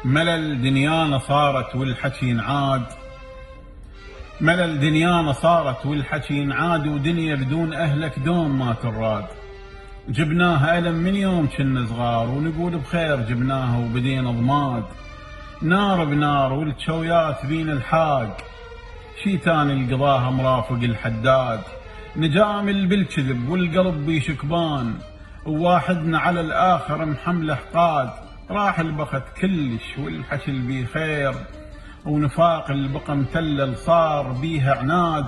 ملل دنيانا صارت والحكي ينعاد، ملل دنيانا صارت والحكي ينعاد، ودنيا بدون أهلك دوم ما تراد. جبناها ألم من يوم كنا صغار، ونقول بخير جبناها وبدينا ضماد. نار بنار والتشويات بين الحاق، شي تاني القضاها مرافق الحداد. نجامل بالكذب والقلب بيشكبان، وواحدنا على الآخر محمله حقاد. راح البخت كلش والحكي البي خير، ونفاق البقى متلل صار بيها عناد.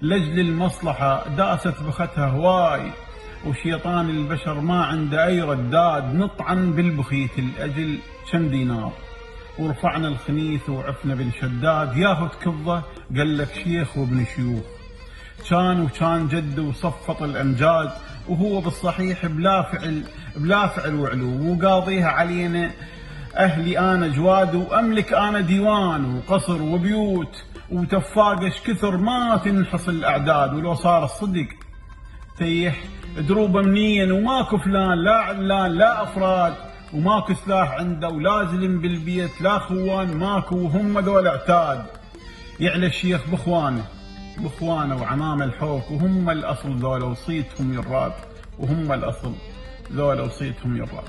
لجل المصلحة داست بختها هواي، وشيطان البشر ما عنده أي رداد. نطعن بالبخيت الأجل كم دينار، ورفعنا الخنيث وعفنا بالشداد. ياهو تكظه قال لك شيخ وابن شيوخ، وكان جد وصفط الأمجاد. وهو بالصحيح بلا فعل وعلو، وقاضيها علينا أهلي أنا جواد. وأملك أنا ديوان وقصر وبيوت، وتفاقش كثر ما تنحص الأعداد. ولو صار الصدق تيح دروب أمنيا، وماكو فلان لا علان لا أفراد، وماكو سلاح عنده ولا زلم بالبيت لا خوان ماكو، وهم ذول اعتاد. يعلى الشيخ بخوانه وعمام الحوك، وهم الأصل ذولا وصيتهم يراد، وهم الأصل ذولا وصيتهم يراد.